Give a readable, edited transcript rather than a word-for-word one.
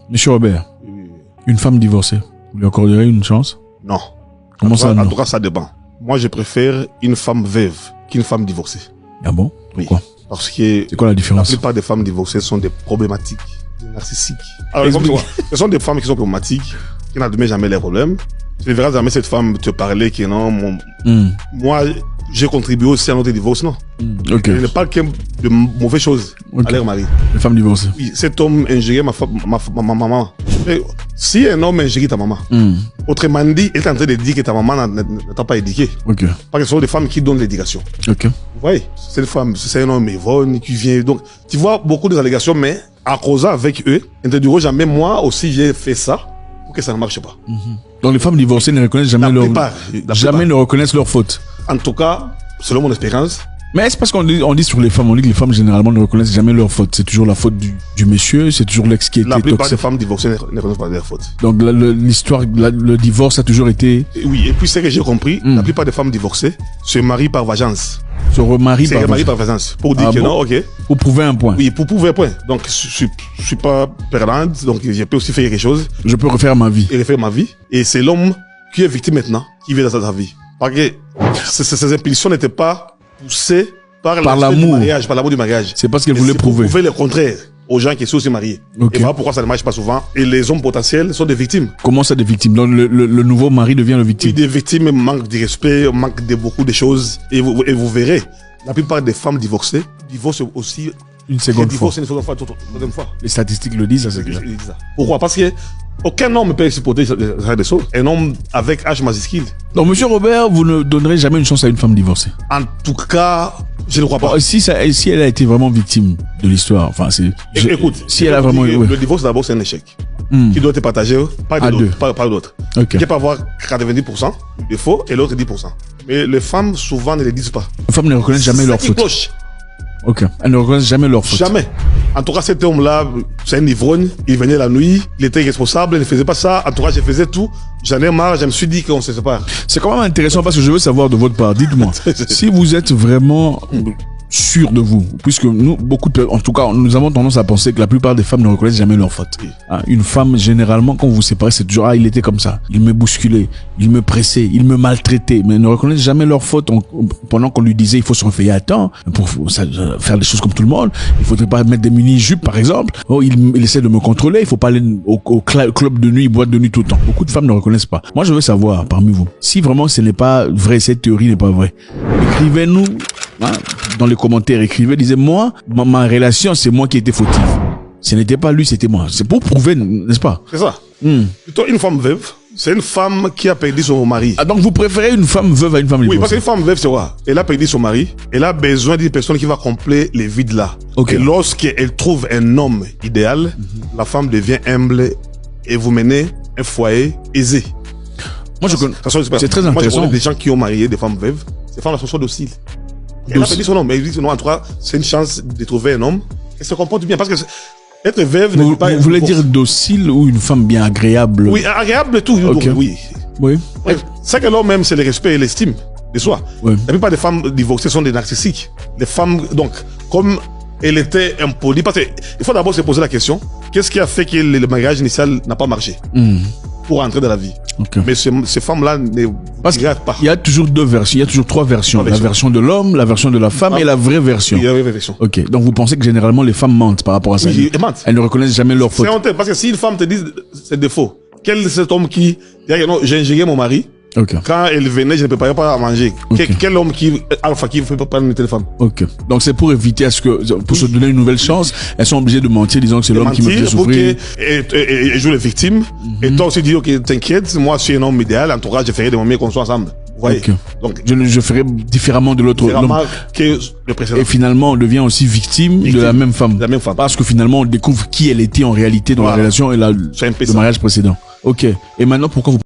Monsieur Robert, une femme divorcée, vous lui accorderez une chance? Non. Comment ça, non? En tout cas, ça dépend. Moi, je préfère une femme veuve qu'une femme divorcée. Ah bon? Pourquoi? Oui. Parce que c'est quoi la différence? La plupart des femmes divorcées sont des problématiques, des narcissiques. Alors, ce sont des femmes qui sont problématiques, qui n'admettent jamais les problèmes. Tu ne verras jamais cette femme te parler que non, moi, j'ai contribué aussi à notre divorce, non. Okay. Elle ne parle que de mauvaises choses à leur mari. Les femmes divorcées. Oui, cet homme ingérait ma maman. Mais si un homme ingérait ta maman, autrement dit, il est en train de dire que ta maman ne t'a pas éduqué. Okay. Parce que ce sont des femmes qui donnent l'éducation. Okay. Vous voyez, c'est une femme, c'est un homme évone qui vient. Donc, tu vois beaucoup d'allégations, mais en causant avec eux, ils ne te diront jamais, moi aussi j'ai fait ça pour que ça ne marche pas. Donc les femmes divorcées ne reconnaissent jamais ne reconnaissent leur faute. En tout cas, selon mon expérience. Mais est-ce parce qu'on dit sur les femmes, on dit que les femmes généralement ne reconnaissent jamais leur faute. C'est toujours la faute du monsieur, c'est toujours l'ex qui était toxique. La plupart des femmes divorcées ne reconnaissent pas leur faute. Donc l'histoire, le divorce a toujours été... Oui, et puis ce que j'ai compris, la plupart des femmes divorcées se marient par vengeance. Se remarient par vengeance. Pour dire que non, ok. Pour prouver un point. Oui, pour prouver un point. Donc je suis pas perdante, donc je peux aussi faire quelque chose. Je peux refaire ma vie. Et refaire ma vie. Et c'est l'homme qui est victime maintenant, qui vit dans sa vie. Parce que ces impulsions n'étaient pas poussées par l'amour du mariage. C'est parce qu'elle voulait prouver. Prouver le contraire aux gens qui sont aussi mariés. Okay. Et voilà pourquoi ça ne marche pas souvent. Et les hommes potentiels sont des victimes. Comment ça, des victimes? Donc le nouveau mari devient le victime? Oui, des victimes manquent de respect, manquent de beaucoup de choses. Et vous verrez, la plupart des femmes divorcées divorcent aussi une seconde fois. Une seconde fois, une troisième fois. Les statistiques le disent, ça c'est clair. Pourquoi? Parce que aucun homme ne peut supporter des choses. Un homme avec H majuscule. Donc, monsieur Robert, vous ne donnerez jamais une chance à une femme divorcée? En tout cas, je ne crois pas. Bon, si elle a été vraiment victime de l'histoire, enfin, écoute, si elle a vraiment... Le divorce d'abord, c'est un échec. Qui doit être partagé par d'autres. Okay. Il peut avoir 90% de faux et l'autre 10%. Mais les femmes, souvent, ne le disent pas. Les femmes ne reconnaissent jamais leur faute. Ok. Elles ne reconnaissent jamais leur faute. Jamais. En tout cas, cet homme-là, c'est un ivrogne. Il venait la nuit, il était responsable, il ne faisait pas ça. En tout cas, je faisais tout. J'en ai marre, je me suis dit qu'on se sépare. C'est quand même intéressant parce que je veux savoir de votre part. Dites-moi, si vous êtes vraiment sûr de vous, puisque nous, en tout cas, nous avons tendance à penser que la plupart des femmes ne reconnaissent jamais leur faute. Oui. Une femme, généralement, quand vous vous séparez, c'est toujours, il était comme ça. Il me bousculait, il me pressait, il me maltraitait, mais ils ne reconnaissent jamais leur faute. Pendant qu'on lui disait, il faut se réveiller à temps pour faire des choses comme tout le monde. Il faudrait pas mettre des mini-jupes, par exemple. Il essaie de me contrôler. Il faut pas aller au club de nuit, boîte de nuit tout le temps. Beaucoup de femmes ne reconnaissent pas. Moi, je veux savoir, parmi vous, si vraiment ce n'est pas vrai, cette théorie n'est pas vraie, écrivez-nous, dans les commentaires, disait moi, ma relation, c'est moi qui étais fautif. Ce n'était pas lui, c'était moi. C'est pour prouver, n'est-ce pas? C'est ça. Plutôt une femme veuve, c'est une femme qui a perdu son mari. Ah, donc vous préférez une femme veuve à une femme divorcée? Oui, parce qu'une femme veuve, c'est quoi? Elle a perdu son mari, elle a besoin d'une personne qui va combler les vides là. Okay. Et lorsqu'elle trouve un homme idéal, la femme devient humble et vous menez un foyer aisé. Moi, c'est très intéressant. Moi, je connais des gens qui ont marié des femmes veuves, ces femmes-là sont dociles. Elle a perdu son homme, elle dit non, en tout cas, c'est une chance de trouver un homme qui se comporte bien. Parce que être veuve ne peut pas... Vous voulez dire docile ou une femme bien agréable? Oui, agréable tout. Okay. Oui. C'est que l'homme même, c'est le respect et l'estime de soi. Oui. La plupart des femmes divorcées sont des narcissiques. Les femmes, donc, comme elle était impolie, parce qu'il faut d'abord se poser la question, qu'est-ce qui a fait que le mariage initial n'a pas marché pour entrer dans la vie? Okay. Mais ces femmes-là ne regardent pas. Il y a toujours deux versions, il y a toujours trois versions. La version de l'homme, la version de la femme et la vraie version. Oui, la vraie version. Ok, donc vous pensez que généralement les femmes mentent par rapport à ça? Oui, elles mentent. Elles ne reconnaissent jamais leur faute. C'est honteux, parce que si une femme te dit c'est défaut, quel est cet homme qui dit non, j'ai ingéré mon mari? Okay. Quand elle venait, je ne préparais pas à manger. Okay. Quel homme qui ne fait pas le téléphone? Ok. Donc c'est pour éviter pour se donner une nouvelle chance, elles sont obligées de mentir, disant que c'est l'homme qui me fait souffrir. Et joue les victimes. Et toi aussi dis ok, t'inquiète, moi je suis un homme idéal, en tout cas je ferai de mon mieux qu'on soit ensemble. Vous voyez? Okay. Donc je ferai différemment de l'autre homme. Que le précédent. Et finalement on devient aussi victime de la même femme. Parce que finalement on découvre qui elle était en réalité dans la relation et le mariage précédent. Ok. Et maintenant pourquoi vous